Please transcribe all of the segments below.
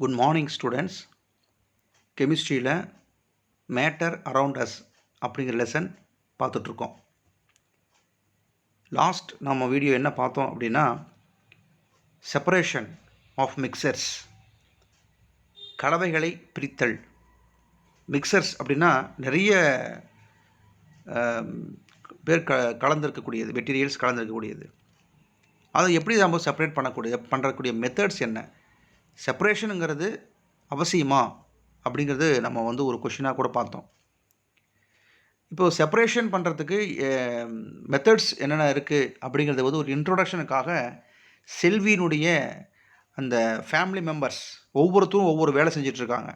Good morning students. கெமிஸ்ட்ரியில் matter around us அப்படிங்கிற lesson பார்த்துட்ருக்கோம். லாஸ்ட் நம்ம வீடியோ என்ன பார்த்தோம் அப்படின்னா, செப்பரேஷன் ஆஃப் மிக்சர்ஸ், கலவைகளை பிரித்தல். மிக்சர்ஸ் அப்படின்னா நிறைய பேர் கலந்துருக்கக்கூடியது, மெட்டீரியல்ஸ் கலந்துருக்கக்கூடியது. அதை எப்படி நம்ம செப்பரேட் பண்ணுறக்கூடிய மெத்தட்ஸ் என்ன, செப்பரேஷனுங்கிறது அவசியமா அப்படிங்கிறது நம்ம ஒரு கொஷினாக கூட பார்த்தோம். இப்போது செப்பரேஷன் பண்ணுறதுக்கு மெத்தட்ஸ் என்னென்ன இருக்குது அப்படிங்கிறது ஒரு இன்ட்ரொடக்ஷனுக்காக செல்வியினுடைய அந்த ஃபேமிலி மெம்பர்ஸ் ஒவ்வொருத்தரும் ஒவ்வொரு வேலை செஞ்சிட்ருக்காங்க.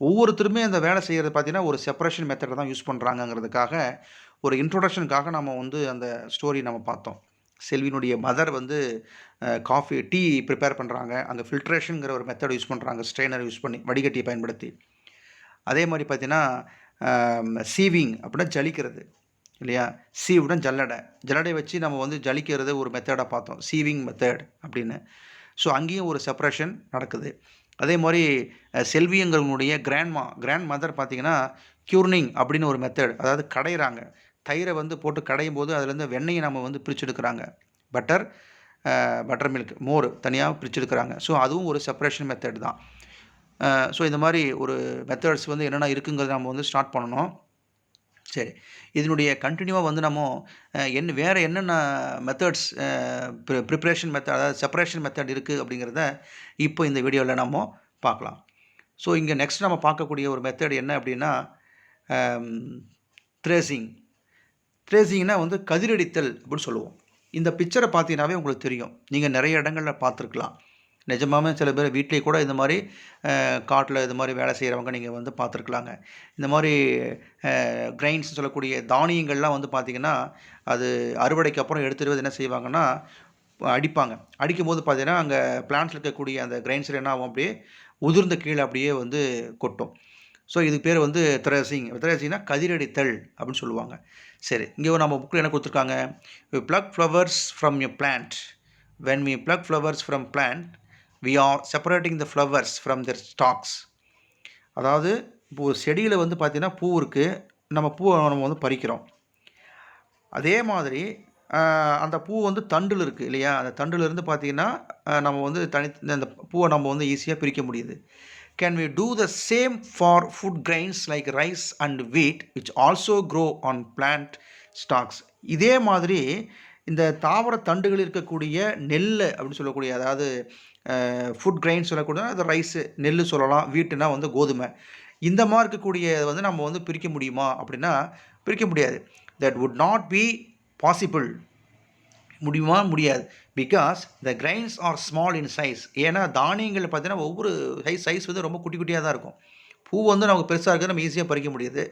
ஒவ்வொருத்தருமே அந்த வேலை செய்கிறது பார்த்திங்கன்னா ஒரு செப்பரேஷன் மெத்தடை தான் யூஸ் பண்ணுறாங்கங்கிறதுக்காக ஒரு இன்ட்ரொடக்ஷனுக்காக நம்ம அந்த ஸ்டோரி நம்ம பார்த்தோம். செல்வியினுடைய மதர் டீ ப்ரிப்பேர் பண்ணுறாங்க. அங்கே ஃபில்ட்ரேஷனுங்கிற ஒரு மெத்தட் யூஸ் பண்ணுறாங்க, ஸ்ட்ரெயினர் யூஸ் பண்ணி, வடிகட்டியை பயன்படுத்தி. அதே மாதிரி பார்த்திங்கன்னா சீவிங் அப்படின்னா ஜலிக்கிறது இல்லையா, சீவுடன் ஜல்லடை வச்சு நம்ம ஜலிக்கிறது ஒரு மெத்தடாக பார்த்தோம், சீவிங் மெத்தட் அப்படின்னு. ஸோ அங்கேயும் ஒரு செப்பரேஷன் நடக்குது. அதே மாதிரி செல்வியங்களுடைய கிராண்ட் மதர் பார்த்திங்கன்னா க்யூர்னிங் அப்படின்னு ஒரு மெத்தட், அதாவது கடையிறாங்க. தயிரை போட்டு கடையும் போது அதுலேருந்து வெண்ணெயை நம்ம பிரிச்செடுக்கிறாங்க. பட்டர் மில்க், மோர் தனியாக பிரிச்செடுக்கிறாங்க. ஸோ அதுவும் ஒரு செப்பரேஷன் மெத்தட் தான். ஸோ இந்த மாதிரி ஒரு மெத்தட்ஸ் என்னென்ன இருக்குங்கிறத நம்ம ஸ்டார்ட் பண்ணணும். சரி, இதனுடைய கண்டினியூவாக நம்ம வேறு என்னென்ன மெத்தட்ஸ் ப்ரிப்ரேஷன் மெத்தட், அதாவது செப்பரேஷன் மெத்தட் இருக்குது அப்படிங்கிறத இப்போ இந்த வீடியோவில் நம்ம பார்க்கலாம். ஸோ இங்கே நெக்ஸ்ட் நம்ம பார்க்கக்கூடிய ஒரு மெத்தட் என்ன அப்படின்னா த்ரேசிங்னா கதிரடித்தல் அப்படின்னு சொல்லுவோம். இந்த பிக்சரை பார்த்தீங்கன்னாவே உங்களுக்கு தெரியும், நீங்கள் நிறைய இடங்களில் பார்த்துருக்கலாம். நிஜமாகவே சில பேர் வீட்டிலே கூட இந்த மாதிரி காட்டில் இது மாதிரி வேலை செய்கிறவங்க நீங்கள் பார்த்துருக்கலாங்க. இந்த மாதிரி கிரைன்ஸ் சொல்லக்கூடிய தானியங்கள்லாம் பார்த்திங்கன்னா அது அறுவடைக்கு அப்புறம் எடுத்துகிட்டு என்ன செய்வாங்கன்னா அடிப்பாங்க. அடிக்கும்போது பார்த்திங்கன்னா அங்கே பிளான்ட்ஸில் இருக்கக்கூடிய அந்த கிரைன்ஸில் என்ன ஆகும், அப்படியே உதிர்ந்த கீழே அப்படியே கொட்டும். ஸோ இது பேர் த்ரேசிங்னா கதிரடித்தல் அப்படின்னு சொல்லுவாங்க. சரி, இங்கே நம்ம புக்கில் என்ன கொடுத்துருக்காங்க, pluck flowers from your plant. When we pluck flowers from plant, we are separating the flowers from their stalks. அதாவது இப்போ ஒரு செடியில் பார்த்தீங்கன்னா பூ இருக்குது, நம்ம பூவை நம்ம பறிக்கிறோம். அதே மாதிரி அந்த பூ தண்டில் இருக்குது இல்லையா, அந்த தண்டிலிருந்து பார்த்திங்கன்னா நம்ம அந்த பூவை நம்ம ஈஸியாக பிரிக்க முடியுது. Can we do the same for food grains like rice and wheat which also grow on plant stalks? இதே மாதிரி இந்த தாவர தண்டுகள் இருக்கக்கூடிய நெல் அப்படின்னு சொல்லக்கூடிய, அதாவது ஃபுட் கிரைன்ஸ் சொல்லக்கூடிய, அது ரைஸு, நெல் சொல்லலாம், வீட்டுனா கோதுமை, இந்த மாதிரி இருக்கக்கூடிய நம்ம பிரிக்க முடியுமா அப்படின்னா பிரிக்க முடியாது. That would not be possible. முடியாது. Because the grains are small in size. ஏன்னா தானியங்கள் பார்த்தீங்கன்னா ஒவ்வொரு சைஸ் ரொம்ப குட்டி குட்டியாக தான் இருக்கும். பூ நமக்கு பெருசாக இருக்குது, நம்ம ஈஸியாக பறிக்க முடியுது.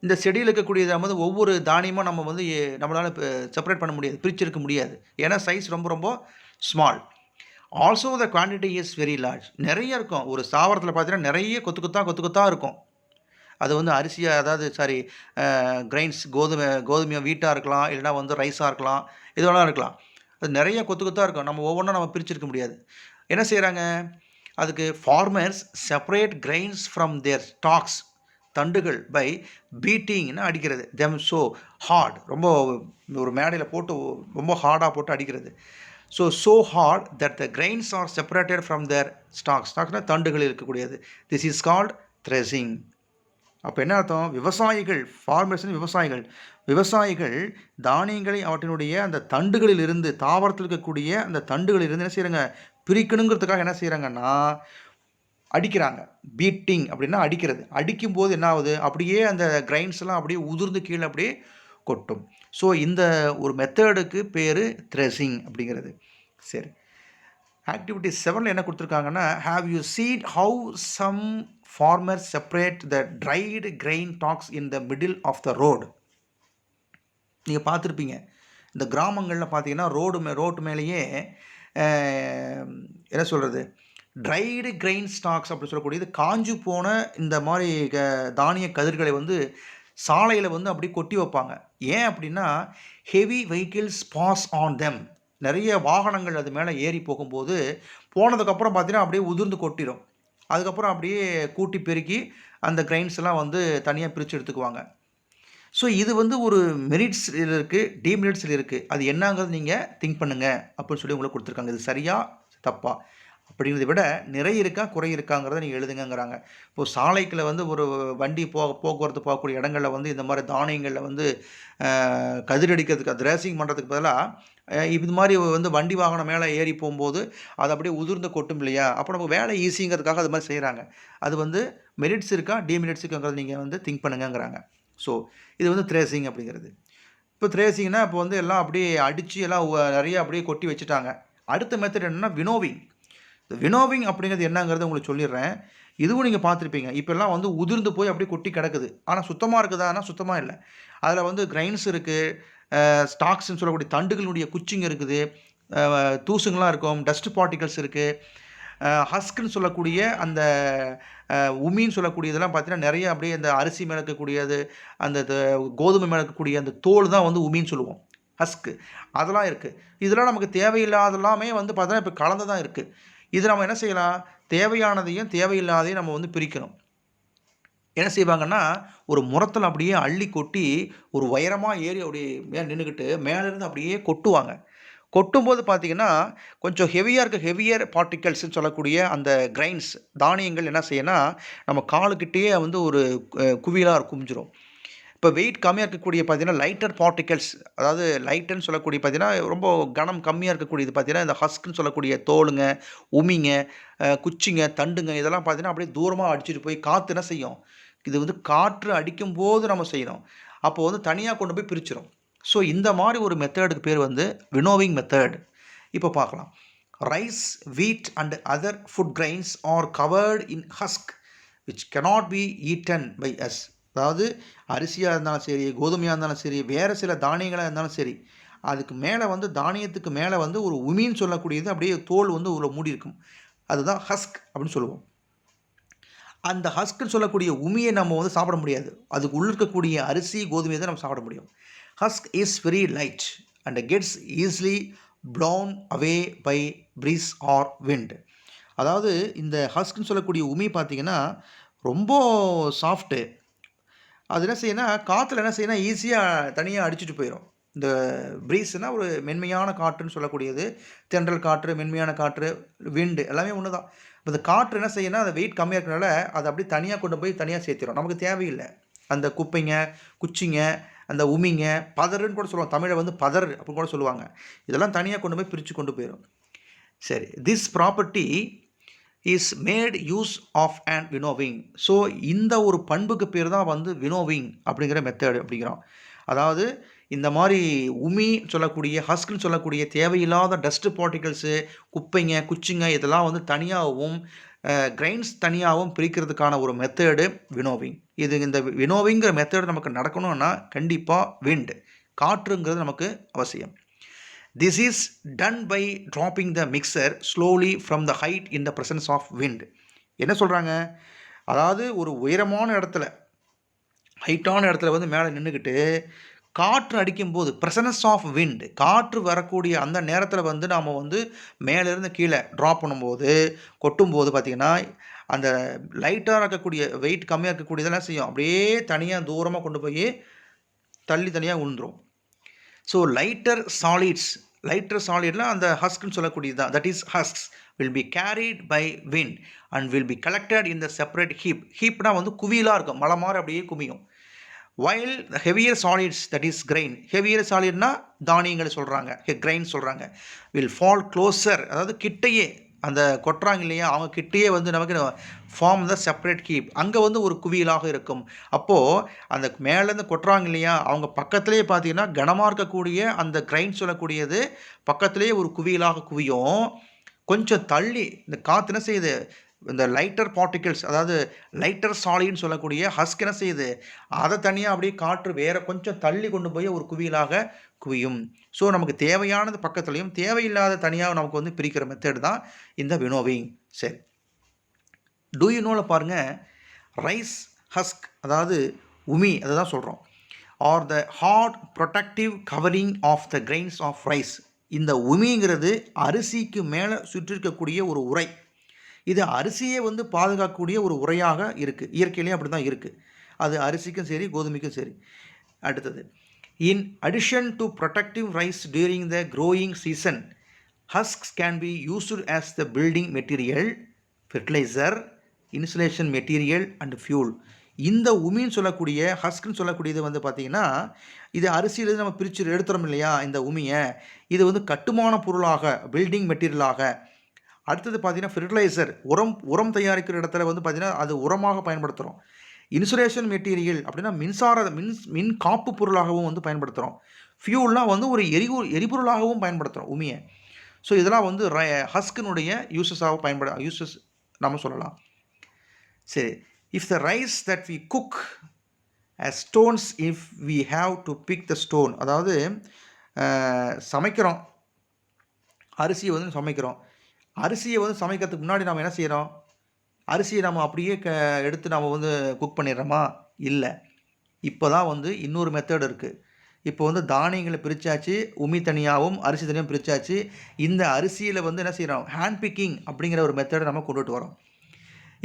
இந்த செடியில் இருக்கக்கூடியது ஒவ்வொரு தானியமாக நம்ம நம்மளால் செப்பரேட் பண்ண முடியாது, பிரிச்செடுக்க முடியாது. ஏன்னா சைஸ் ரொம்ப small. Also the quantity is very large. நிறைய இருக்கும். ஒரு தாவரத்தில் பார்த்தீங்கன்னா நிறைய கொத்து இருக்கும். அது அரிசியாக, அதாவது கிரைன்ஸ், கோதுமையாக, வீட்டாக இருக்கலாம், இல்லைனா ரைஸாக இருக்கலாம், இதெல்லாம் இருக்கலாம். அது நிறைய கொத்தாக இருக்கும். நம்ம ஒவ்வொன்றும் நம்ம பிரிச்சிருக்க முடியாது. என்ன செய்கிறாங்க, அதுக்கு farmers separate grains from their stalks, தண்டுகள், பை பீட்டிங்னு அடிக்கிறது. தெம் ஸோ ஹார்ட், ரொம்ப ஒரு மேடையில் போட்டு ரொம்ப ஹார்டாக போட்டு அடிக்கிறது. So hard that the grains are separated from their ஸ்டாக்ஸ்னால் தண்டுகள் இருக்கக்கூடியது. This is called threshing. அப்போ என்ன அர்த்தம், விவசாயிகள் தானியங்களை அவற்றினுடைய அந்த தண்டுகளிலிருந்து, தாவரத்தில் இருக்கக்கூடிய அந்த தண்டுகளிலிருந்து என்ன செய்கிறாங்க, பிரிக்கணுங்கிறதுக்காக என்ன செய்கிறாங்கன்னா அடிக்கிறாங்க. பீட்டிங் அப்படின்னா அடிக்கிறது. அடிக்கும்போது என்ன ஆகுது, அப்படியே அந்த கிரைன்ஸ்லாம் அப்படியே உதிர்ந்து கீழே அப்படியே கொட்டும். ஸோ இந்த ஒரு மெத்தடுக்கு பேர் த்ரெசிங் அப்படிங்கிறது. சரி, ஆக்டிவிட்டி 7 என்ன கொடுத்துருக்காங்கன்னா, have you seen how some farmers separate the dried grain stalks in the middle of the road. நீங்கள் பார்த்துருப்பீங்க, இந்த கிராமங்களில் பார்த்தீங்கன்னா ரோட்டு மேலேயே என்ன சொல்கிறது, ட்ரைடு கிரெயின் ஸ்டாக்ஸ் அப்படி சொல்லக்கூடியது, காஞ்சு போன இந்த மாதிரி தானிய கதிர்களை சாலையில் அப்படி கொட்டி வைப்பாங்க. ஏன் அப்படின்னா heavy vehicles pass on them. நிறைய வாகனங்கள் அது மேலே ஏறி போகும்போது போனதுக்கப்புறம் பார்த்தீங்கன்னா அப்படியே உதிர்ந்து கொட்டிடும். அதுக்கப்புறம் அப்படியே கூட்டி பெருக்கி அந்த கிரைன்ஸ் எல்லாம் வந்து தனியாக பிரித்து எடுத்துக்குவாங்க. ஸோ இது வந்து ஒரு மெரிட்ஸ்ல இருக்குது, டிமெரிட்ஸ்ல இருக்குது. அது என்னங்கிறது நீங்கள் திங்க் பண்ணுங்க அப்படின்னு சொல்லி உங்களுக்கு கொடுத்துருக்காங்க. இது சரியா தப்பா அப்படிங்கிறத விட நிறை இருக்கா குறை இருக்காங்கிறத நீங்கள் எழுதுங்கங்கிறாங்க. இப்போது சாலைக்குள்ள வந்து ஒரு வண்டி போக்குவரத்து போகக்கூடிய இடங்கள்ல வந்து இந்த மாதிரி தானியங்களில் வந்து கதிரடிக்கிறதுக்கு த்ரேசிங் பண்ணுறதுக்கு பதிலாக இது மாதிரி வந்து வண்டி வாகனம் மேலே ஏறி போகும்போது அது அப்படியே உதிர்ந்து கொட்டும் இல்லையா? அப்போ நம்ம வேலை ஈஸிங்கிறதுக்காக அது மாதிரி செய்கிறாங்க. அது வந்து மெரிட்ஸ் இருக்கா டிமெரிட்ஸ் இருக்காங்கிறத நீங்கள் வந்து திங்க் பண்ணுங்கங்கிறாங்க. ஸோ இது வந்து த்ரேசிங் அப்படிங்கிறது. இப்போ த்ரேசிங்னா இப்போ வந்து எல்லாம் அப்படியே அடித்து எல்லாம் நிறைய அப்படியே கொட்டி வச்சுட்டாங்க. அடுத்த மெத்தட் என்னென்னா வினோவிங். இந்த வினோவிங் அப்படிங்கிறது என்னங்கிறத உங்களுக்கு சொல்லிடுறேன். இதுவும் நீங்கள் பார்த்துருப்பீங்க. இப்போல்லாம் வந்து உதிர்ந்து போய் அப்படியே கொட்டி கிடக்குது. ஆனால் சுத்தமாக இருக்குதானா சுத்தமாக இல்லை. அதில் வந்து கிரைன்ஸ் இருக்குது, ஸ்டாக்ஸ்ன்னு சொல்லக்கூடிய தண்டுகளுடைய குச்சிங்க இருக்குது, தூசுங்களாம் இருக்கும், டஸ்ட் பார்ட்டிகல்ஸ் இருக்குது, ஹஸ்க்குன்னு சொல்லக்கூடிய அந்த உமின்னு சொல்லக்கூடியதெல்லாம் பார்த்தீங்கன்னா நிறைய அப்படியே அந்த அரிசி மேலே இருக்கக்கூடியது, அந்த கோதுமை மேலே இருக்கக்கூடிய அந்த தோல் தான் வந்து உமின்னு சொல்லுவோம், ஹஸ்க்கு. அதெல்லாம் இருக்குது. இதெல்லாம் நமக்கு தேவையில்லாதெல்லாமே வந்து பார்த்தீங்கன்னா இப்போ கலந்து தான் இருக்குது. இது நம்ம என்ன செய்யலாம், தேவையானதையும் தேவையில்லாதையும் நம்ம வந்து பிரிக்கணும். என்ன செய்வாங்கன்னா ஒரு முறத்தில் அப்படியே அள்ளி கொட்டி ஒரு உயரமாக ஏறி அப்படியே மேலே நின்றுக்கிட்டு மேலேருந்து அப்படியே கொட்டுவாங்க. கொட்டும்போது பார்த்தீங்கன்னா கொஞ்சம் ஹெவியர் பார்ட்டிகல்ஸ்ன்னு சொல்லக்கூடிய அந்த கிரைன்ஸ் தானியங்கள் என்ன செய்யணும்னா நம்ம காலுக்கிட்டேயே வந்து ஒரு குவியலாக குமிஞ்சிரும். இப்போ வெயிட் கம்மியாக இருக்கக்கூடிய பார்த்தீங்கன்னா லைட்டர் பார்ட்டிகல்ஸ், அதாவது லைட்டுன்னு சொல்லக்கூடிய பார்த்தீங்கன்னா ரொம்ப கனம் கம்மியாக இருக்கக்கூடியது பார்த்தீங்கன்னா இந்த ஹஸ்க்குன்னு சொல்லக்கூடிய தோலுங்க, உமிங்க, குச்சிங்க, தண்டுங்க இதெல்லாம் பார்த்தீங்கன்னா அப்படியே தூரமாக அடிச்சுட்டு போய் காற்று என்ன செய்யும், இது வந்து காற்று அடிக்கும்போது நம்ம செய்யணும். அப்போது வந்து தனியாக கொண்டு போய் பிரிச்சிடும். ஸோ இந்த மாதிரி ஒரு மெத்தடுக்கு பேர் வந்து வினோவிங் மெத்தட். இப்போ பார்க்கலாம். Rice, wheat and other food grains are covered in husk which cannot be eaten by us. அதாவது அரிசியாக இருந்தாலும் சரி, கோதுமையாக இருந்தாலும் சரி, வேறு சில தானியங்களாக இருந்தாலும் சரி, அதுக்கு மேலே வந்து தானியத்துக்கு மேலே வந்து ஒரு உமின்னு சொல்லக்கூடியது அப்படியே தோல் வந்து உள்ள மூடி இருக்கும். அதுதான் ஹஸ்க் அப்படின்னு சொல்லுவோம். அந்த ஹஸ்க்குன்னு சொல்லக்கூடிய உமியை நம்ம வந்து சாப்பிட முடியாது. அதுக்கு உள்ள இருக்கக்கூடிய அரிசி, கோதுமையை தான் நம்ம சாப்பிட முடியும். Husk is very light and gets easily blown away by breeze or wind. அதாவது இந்த ஹஸ்க்குன்னு சொல்லக்கூடிய உமி பார்த்திங்கன்னா ரொம்ப சாஃப்ட்டு. அது என்ன செய்யணும்னா காற்றுல என்ன செய்யணும் ஈஸியாக தனியாக அடிச்சுட்டு போயிடும். இந்த ப்ரீஸ்னால் ஒரு மென்மையான காற்றுன்னு சொல்லக்கூடியது. தென்றல் காற்று, மென்மையான காற்று, விண்டு எல்லாமே ஒன்று தான். இப்போ இந்த காற்று என்ன செய்யணும்னா அந்த வெயிட் கம்மியாக இருக்கிறனால அதை அப்படியே தனியாக கொண்டு போய் தனியாக சேர்த்திடும். நமக்கு தேவையில்லை அந்த குப்பைங்க, குச்சிங்க, அந்த உமிங்க, பதறுன்னு கூட சொல்லுவாங்க. தமிழை வந்து பதர் அப்படின்னு கூட சொல்லுவாங்க. இதெல்லாம் தனியாக கொண்டு போய் பிரித்து கொண்டு போயிடும். சரி, this property is made use of and winnowing. So இந்த ஒரு பண்புக்கு பேர் தான் வந்து வினோவிங் அப்படிங்கிற மெத்தட் அப்படிங்கிறோம். அதாவது இந்த மாதிரி உமி சொல்லக்கூடிய ஹஸ்க்குன்னு சொல்லக்கூடிய தேவையில்லாத டஸ்ட் பார்ட்டிகல்ஸு, குப்பைங்க, குச்சிங்க இதெல்லாம் வந்து தனியாகவும் கிரைன்ஸ் தனியாகவும் பிரிக்கிறதுக்கான ஒரு மெத்தடு வினோவிங். இந்த வினோவிங்கிற மெத்தட் நமக்கு நடக்கணும்னா கண்டிப்பாக விண்ட், காற்றுங்கிறது நமக்கு அவசியம். This is done by dropping the mixer slowly from the height in the presence of wind. என்ன சொல்கிறாங்க, அதாவது ஒரு உயரமான இடத்துல, ஹைட்டான இடத்துல வந்து மேலே நின்றுக்கிட்டு காற்று அடிக்கும்போது ப்ரெசன்ஸ் ஆஃப் விண்ட், காற்று வரக்கூடிய அந்த நேரத்தில் வந்து நாம் வந்து மேலேருந்து கீழே ட்ராப் பண்ணும்போது, கொட்டும்போது பார்த்திங்கன்னா அந்த லைட்டாக இருக்கக்கூடிய வெயிட் கம்மியாக இருக்கக்கூடியதெல்லாம் செய்யும் அப்படியே தனியாக தூரமாக கொண்டு போய் தனியாக விழுந்துடும். ஸோ லைட்டர் சாலிட்லாம் அந்த ஹஸ்க்குன்னு சொல்லக்கூடியது தான். That is husks will be carried by wind and will be collected in the separate ஹீப்னா வந்து குவியலாக இருக்கும், மலை மாதிரி அப்படியே குவியும். While heavier solids that is grain, heavier சாலிட்னா தானியங்கள் சொல்கிறாங்க, கிரைன் சொல்கிறாங்க, வில் ஃபால் க்ளோசர், அதாவது கிட்டையே அந்த கொட்டுறாங்க இல்லையா அவங்க கிட்டேயே வந்து நமக்கு ஃபார்ம் த செப்பரேட் ஹீப், அங்கே வந்து ஒரு குவியலாக இருக்கும். அப்போது அந்த மேலேருந்து கொட்டுறாங்க இல்லையா அவங்க பக்கத்துலேயே பார்த்தீங்கன்னா கனமாக இருக்கக்கூடிய அந்த கிரைன் சொல்லக்கூடியது பக்கத்துலேயே ஒரு குவியலாக குவியும். கொஞ்சம் தள்ளி இந்த காற்று என்ன செய்யுது, இந்த லைட்டர் பார்ட்டிகல்ஸ் அதாவது லைட்டர் சாலின்னு சொல்லக்கூடிய ஹஸ்க் என்ன செய்யுது, அதை தனியாக அப்படியே காற்று வேறு கொஞ்சம் தள்ளி கொண்டு போய் ஒரு குவியலாக குவியும். ஸோ நமக்கு தேவையானது பக்கத்துலையும் தேவையில்லாத தனியாக நமக்கு வந்து பிரிக்கிற மெத்தட் தான் இந்த வினோவிங். சரி, டூ யூ நோவில் பாருங்கள், ரைஸ் ஹஸ்க் அதாவது உமி அதை தான் சொல்கிறோம், or the hard protective covering of the grains of rice. இந்த உமிங்கிறது அரிசிக்கு மேலே சுற்றிருக்கக்கூடிய ஒரு உரை. இது அரிசியே வந்து பாதுகாக்கக்கூடிய ஒரு உரையாக இருக்குது. இயற்கையிலேயே அப்படி தான் இருக்குது. அது அரிசிக்கும் சரி கோதுமைக்கும் சரி. அடுத்தது, in addition to protective rice during the growing season, husks can be used as the building material, fertilizer, insulation material and fuel. இந்த உமின்னு சொல்லக்கூடிய ஹஸ்க்னு சொல்லக்கூடியது வந்து பார்த்திங்கன்னா, இது அரிசியிலேருந்து நம்ம பிரித்து எடுத்துகிறோம் இல்லையா இந்த உமியை, இது வந்து கட்டுமான பொருளாக, பில்டிங் மெட்டீரியலாக. அடுத்தது பார்த்திங்கன்னா ஃபெர்டிலைசர், உரம் தயாரிக்கிற இடத்துல வந்து பார்த்திங்கன்னா அது உரமாக பயன்படுத்துகிறோம். இன்சுலேஷன் மெட்டீரியல் அப்படின்னா மின் காப்பு பொருளாகவும் வந்து பயன்படுத்துகிறோம். ஃபியூல்னால் வந்து ஒரு எரிபொருளாகவும் பயன்படுத்துகிறோம் உமியை. ஸோ இதெல்லாம் வந்து ஹஸ்கினுடைய யூசஸ் நம்ம சொல்லலாம். சரி, if the rice that we cook as stones if we have to pick the stone, அதாவது சமைக்கிறோம், அரிசியை வந்து சமைக்கிறோம். அரிசியை வந்து சமைக்கிறதுக்கு முன்னாடி நம்ம என்ன செய்கிறோம்? அரிசியை நம்ம அப்படியே எடுத்து நம்ம வந்து குக் பண்ணிடுறோமா? இல்லை. இப்போ தான் வந்து இன்னொரு மெத்தட் இருக்குது. இப்போ வந்து தானியங்களை பிரித்தாச்சு, உமி தனியாகவும் அரிசி தனியாகவும் பிரித்தாச்சு. இந்த அரிசியில் வந்து என்ன செய்கிறோம்? ஹேண்ட் பிக்கிங் அப்படிங்கிற ஒரு மெத்தடை நம்ம கொண்டுட்டு வரோம்.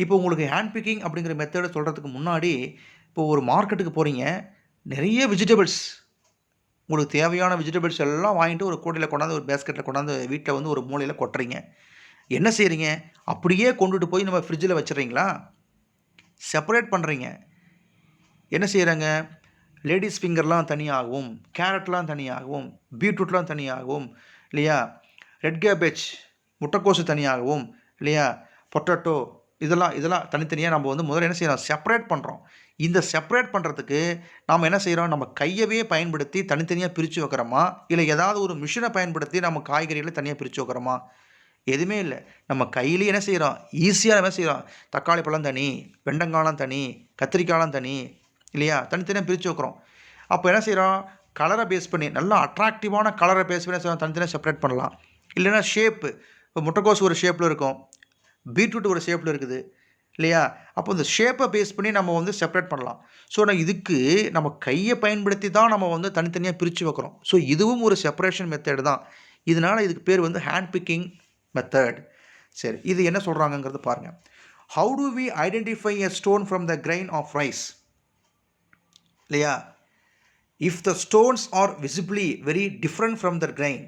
இப்போ உங்களுக்கு ஹேண்ட் பிக்கிங் அப்படிங்கிற மெத்தடை சொல்கிறதுக்கு முன்னாடி, இப்போ ஒரு மார்க்கெட்டுக்கு போகிறீங்க, நிறைய வெஜிடபிள்ஸ், உங்களுக்கு தேவையான வெஜிடபிள்ஸ் எல்லாம் வாங்கிட்டு ஒரு கூடையில் கொண்டாந்து, ஒரு பேஸ்கெட்டில் கொண்டாந்து வீட்டில் வந்து ஒரு மூலையில் கொட்டுறீங்க. என்ன செய்கிறீங்க? அப்படியே கொண்டுட்டு போய் நம்ம ஃப்ரிட்ஜில் வச்சுறீங்களா? செப்பரேட் பண்ணுறீங்க. என்ன செய்கிறாங்க? லேடிஸ் ஃபிங்கர்லாம் தனியாகவும், கேரட்லாம் தனியாகவும், பீட்ரூட்லாம் தனியாகவும், இல்லையா, ரெட் கேபேஜ் முட்டைக்கோசு தனியாகவும், இல்லையா, பொட்டேட்டோ, இதெல்லாம் தனித்தனியாக நம்ம வந்து முதல்ல என்ன செய்யணும்? செப்பரேட் பண்ணுறோம். இந்த செப்பரேட் பண்ணுறதுக்கு நாம் என்ன செய்கிறோம்? நம்ம கையவே பயன்படுத்தி தனித்தனியாக பிரித்து வைக்கிறோமா? இல்லை ஏதாவது ஒரு மிஷினை பயன்படுத்தி நம்ம காய்கறிகளை தனியாக பிரித்து வைக்கிறோமா? எதுவுமே இல்லை. நம்ம கையிலேயே என்ன செய்கிறோம்? ஈஸியாக என்ன செய்கிறோம்? தக்காளி பழம் தனி, வெண்டங்காயெலாம் தனி, கத்திரிக்காயெலாம் தனி, இல்லையா, தனித்தனியாக பிரித்து வைக்கிறோம். அப்போ என்ன செய்கிறோம்? கலரை பேஸ் பண்ணி, நல்லா அட்ராக்டிவான கலரை பேஸ் பண்ணி தனித்தனியாக செப்பரேட் பண்ணலாம். இல்லைன்னா ஷேப்பு, இப்போ முட்டைக்கோஸ் ஒரு ஷேப்பில் இருக்கும், பீட்ரூட் ஒரு ஷேப்பில் இருக்குது, இல்லையா? அப்போ இந்த ஷேப்பை பேஸ் பண்ணி நம்ம வந்து செப்பரேட் பண்ணலாம். ஸோ இதுக்கு நம்ம கையை பயன்படுத்தி தான் நம்ம வந்து தனித்தனியாக பிரித்து வைக்கிறோம். ஸோ இதுவும் ஒரு செப்பரேஷன் மெத்தட் தான். இதனால் இதுக்கு பேர் வந்து ஹேண்ட் பிக்கிங் மெத்தட். சரி, இது என்ன சொல்கிறாங்கங்கிறது பாருங்கள். How do we identify a stone from the grain of rice? இல்லையா, if the stones are visibly very different from the grain,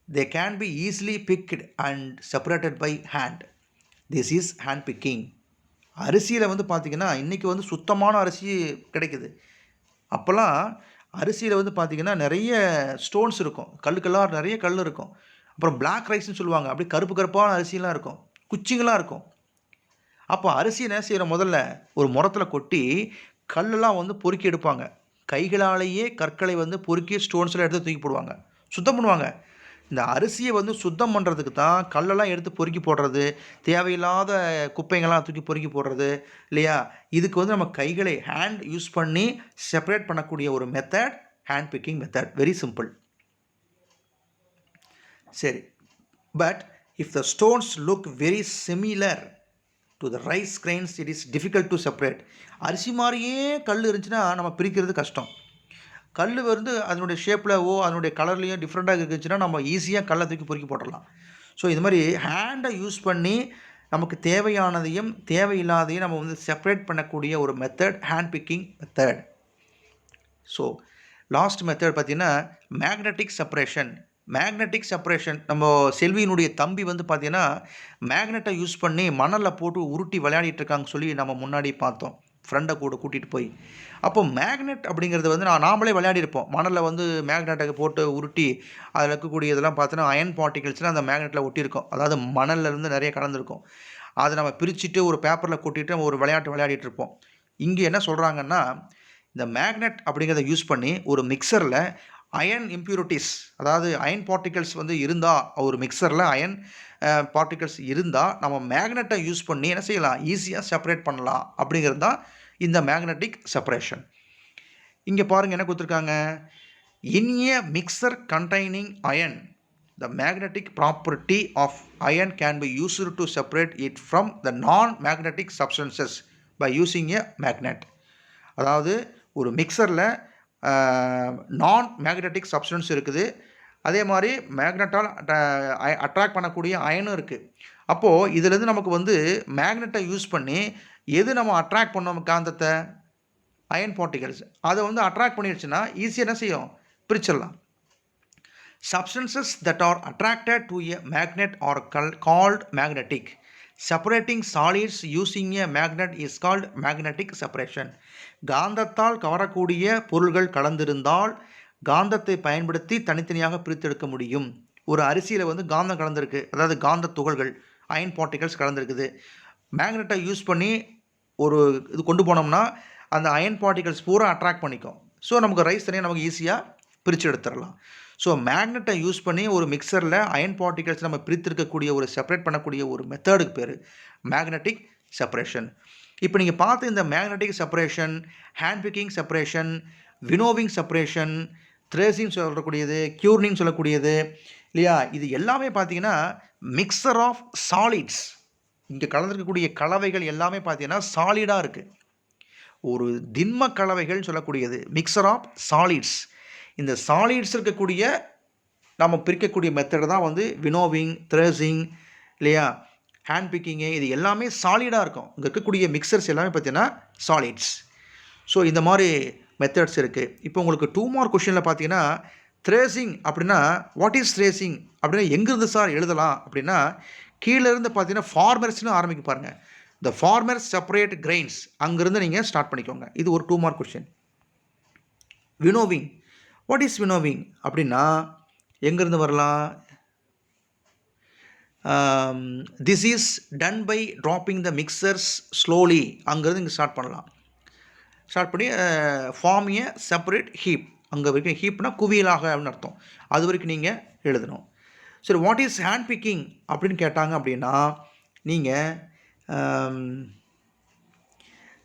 they can be easily picked and separated by hand. This is hand picking. அரிசியில் வந்து பார்த்திங்கன்னா இன்றைக்கி வந்து சுத்தமான அரிசி கிடைக்குது. அப்போல்லாம் அரிசியில் வந்து பார்த்திங்கன்னா நிறைய ஸ்டோன்ஸ் இருக்கும், கல்லுக்கெல்லாம் நிறைய கல் இருக்கும். அப்புறம் பிளாக் ரைஸ்ன்னு சொல்லுவாங்க, அப்படி கருப்பு கருப்பான அரிசிலாம் இருக்கும், குச்சிங்களாம் இருக்கும். அப்போ அரிசி என்ன செய்கிற, முதல்ல ஒரு முறத்தில் கொட்டி கல்லெல்லாம் வந்து பொறுக்கி எடுப்பாங்க. கைகளாலேயே கற்களை வந்து பொறுக்கி ஸ்டோன்ஸ்லாம் எடுத்து தூக்கி போடுவாங்க, சுத்தம் பண்ணுவாங்க. இந்த அரிசியை வந்து சுத்தம் பண்ணுறதுக்கு தான் கல்லெல்லாம் எடுத்து பொறுக்கி போடுறது, தேவையில்லாத குப்பைங்கள்லாம் தூக்கி பொறுக்கி போடுறது, இல்லையா? இதுக்கு வந்து நம்ம கைகளை ஹேண்ட் யூஸ் பண்ணி செப்பரேட் பண்ணக்கூடிய ஒரு method hand picking method. Very simple. சரி, but if the stones look very similar to the rice grains, it is difficult to separate. அரிசி மாதிரியே கல் இருந்துச்சுன்னா நம்ம பிரிக்கிறது கஷ்டம். கல் வந்து அதனுடைய ஷேப்பில் அதனுடைய கலர்லேயும் டிஃப்ரெண்ட்டாக இருந்துச்சுன்னா நம்ம ஈஸியாக கல்லை தூக்கி பொறுக்கி போட்டுடலாம். ஸோ இது மாதிரி ஹேண்டை யூஸ் பண்ணி நமக்கு தேவையானதையும் தேவையில்லாதையும் நம்ம வந்து செப்பரேட் பண்ணக்கூடிய ஒரு method hand picking method. So last method பார்த்திங்கன்னா மேக்னெட்டிக் செப்பரேஷன். மேக்னெட்டிக் செப்பரேஷன், நம்ம செல்வியினுடைய தம்பி வந்து பார்த்திங்கன்னா மேக்னெட்டை யூஸ் பண்ணி மணலில் போட்டு உருட்டி விளையாடிட்டு இருக்காங்க சொல்லி நம்ம முன்னாடி பார்த்தோம், ஃப்ரெண்டை கூட கூட்டிகிட்டு போய். அப்போ மேக்னெட் அப்படிங்கிறது வந்து நாமளே விளையாடிருப்போம். மணலில் வந்து மேக்னெட்டை போட்டு உருட்டி அதில் இருக்கக்கூடிய இதெல்லாம் பார்த்தோன்னா அயன் பார்ட்டிகல்ஸ்லாம் அந்த மேக்னெட்டில் ஒட்டியிருக்கும், அதாவது மணல்லேருந்து நிறைய கலந்துருக்கும். அதை நம்ம பிரிச்சுட்டு ஒரு பேப்பரில் கொட்டிட்டு நம்ம ஒரு விளையாட்டு விளையாடிட்டு இருப்போம். இங்கே என்ன சொல்கிறாங்கன்னா, இந்த மேக்னெட் அப்படிங்கிறத யூஸ் பண்ணி ஒரு மிக்சரில் அயன் இம்ப்யூரிட்டிஸ், அதாவது அயன் பார்ட்டிகல்ஸ் வந்து இருந்தால், ஒரு மிக்சரில் அயன் பார்ட்டிகல்ஸ் இருந்தால் நம்ம மேக்னெட்டை யூஸ் பண்ணி என்ன செய்யலாம்? ஈஸியாக செப்பரேட் பண்ணலாம். அப்படிங்கிறது தான் இந்த மேக்னெட்டிக் செப்பரேஷன். இங்கே பாருங்கள் என்ன கொடுத்துருக்காங்க. In a mixture containing iron, the magnetic property of iron can be used to separate it from the non magnetic substances by using a magnet. அதாவது ஒரு மிக்சரில் நான் மேக்னெட்டிக் சப்ஸ்டன்ஸ் இருக்குது, அதே மாதிரி மேக்னெட்டால் அட்ராக்ட் பண்ணக்கூடிய அயனும் இருக்குது. அப்போது இதிலேருந்து நமக்கு வந்து மேக்னெட்டை யூஸ் பண்ணி எது நம்ம அட்ராக்ட் பண்ணோம் காந்தத்தை, அயன் பார்ட்டிகல்ஸ் அதை வந்து அட்ராக்ட் பண்ணிடுச்சுன்னா ஈஸியாக என்ன செய்யும், பிரிச்சிடலாம். Substances that are attracted to a magnet are called magnetic. Separating solids using a magnet is called magnetic separation. காந்தத்தால் கவரக்கூடிய பொருள்கள் கலந்திருந்தால் காந்தத்தை பயன்படுத்தி தனித்தனியாக பிரித்தெடுக்க முடியும். ஒரு அரிசியில் வந்து காந்தம் கலந்துருக்கு, அதாவது காந்த துகள்கள் அயன் பார்ட்டிகல்ஸ் கலந்துருக்குது. மேக்னெட்டை யூஸ் பண்ணி ஒரு இது கொண்டு போனோம்னா அந்த அயன் பார்ட்டிகல்ஸ் பூரா அட்ராக்ட் பண்ணிக்கும். ஸோ நமக்கு ரைஸ் தனியாக நமக்கு ஈஸியாக பிரித்து எடுத்துடலாம். ஸோ மேக்னெட்டை யூஸ் பண்ணி ஒரு மிக்சரில் அயன் பார்ட்டிகல்ஸ் நம்ம பிரித்திருக்கக்கூடிய ஒரு செப்பரேட் பண்ணக்கூடிய ஒரு மெத்தடுக்கு பேர் மேக்னெட்டிக் செப்பரேஷன். இப்போ நீங்கள் பார்த்து இந்த magnetic separation, hand picking separation, winnowing separation, threshing சொல்லக்கூடியது, க்யூர்னிங் சொல்லக்கூடியது இல்லையா, இது எல்லாமே பார்த்தீங்கன்னா மிக்சர் ஆஃப் சாலிட்ஸ். இங்கே கலந்துருக்கக்கூடிய கலவைகள் எல்லாமே பார்த்தீங்கன்னா சாலிடாக இருக்குது. ஒரு திண்ம கலவைகள் சொல்லக்கூடியது மிக்சர் ஆஃப் சாலிட்ஸ். இந்த சாலிட்ஸ் இருக்கக்கூடிய நம்ம பிரிக்கக்கூடிய மெத்தட் தான் வந்து வினோவிங், த்ரேசிங் இல்லையா, ஹேண்ட் பிக்கிங்கு, இது எல்லாமே சாலிடாக இருக்கும். இங்கே இருக்கக்கூடிய மிக்சர்ஸ் எல்லாமே பார்த்தீங்கன்னா சாலிட்ஸ். ஸோ இந்த மாதிரி மெத்தட்ஸ் இருக்குது. இப்போ உங்களுக்கு 2 மார்க் கொஷனில் பார்த்தீங்கன்னா த்ரேசிங் அப்படின்னா வாட் இஸ் த்ரேசிங் அப்படின்னா எங்கேருந்து சார் எழுதலாம் அப்படின்னா கீழேருந்து பார்த்தீங்கன்னா ஃபார்மர்ஸ்னு ஆரம்பிக்க பாருங்கள். இந்த ஃபார்மர்ஸ் செப்பரேட் கிரெயின்ஸ் அங்கேருந்து நீங்கள் ஸ்டார்ட் பண்ணிக்கோங்க. இது ஒரு 2 mark question. Winnowing, what is winnowing அப்படின்னா எங்கேருந்து வரலாம், this is done by dropping the mixtures slowly, அங்கேருந்து இங்கே ஸ்டார்ட் பண்ணலாம். ஸ்டார்ட் பண்ணி ஃபார்ம் ஏ செப்பரேட் ஹீப், அங்கே வரைக்கும் ஹீப்னா குவியலாக அப்படின்னு அர்த்தம், அது வரைக்கும் நீங்கள் எழுதணும். சரி, வாட் இஸ் ஹேண்ட் பிக்கிங் அப்படின்னு கேட்டாங்க அப்படின்னா நீங்கள்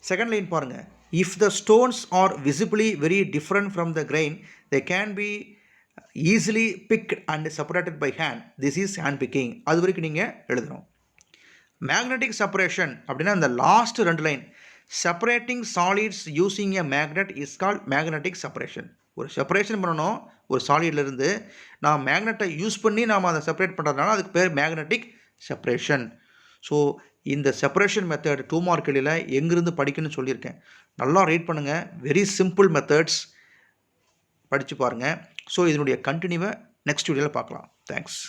செகண்ட் லைன் பாருங்கள். If the stones are visibly very different from the grain they can be easily picked and separated by hand, this is hand picking, அது வரைக்கும் நீங்கள் எழுதணும். மேக்னெட்டிக் செப்பரேஷன் அப்படின்னா இந்த last 2 line, separating solids using a magnet is called magnetic separation. ஒரு separation பண்ணணும் ஒரு சாலிட்லேருந்து, நான் மேக்னெட்டை யூஸ் பண்ணி நாம் அதை செப்பரேட் பண்ணுறதுனால அதுக்கு பேர் மேக்னெட்டிக் செப்பரேஷன். ஸோ இந்த செப்பரேஷன் மெத்தட் 2 மார்க் எழுதியில் எங்கேருந்து படிக்கணும்னு சொல்லியிருக்கேன். நல்லா ரீட் பண்ணுங்கள். வெரி சிம்பிள் மெத்தட்ஸ் படித்து பாருங்கள். ஸோ இதனுடைய கண்டினியூவை நெக்ஸ்ட் வீடியோவில் பார்க்கலாம். தேங்க்ஸ்.